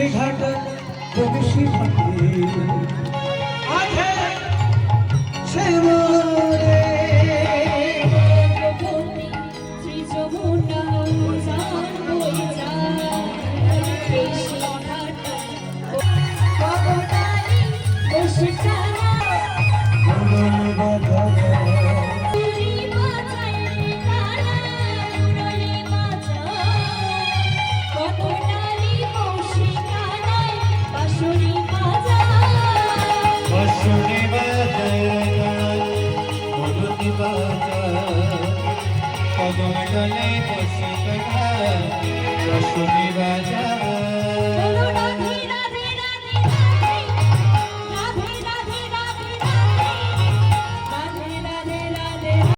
ঘাট প্রবেশী ঘাটে আছে সে মোরে শ্রী যমুনা জান বই যায় বেশি ঘাট কবতালি বসে চালা Kagom dale bose kaga, rashuni baja.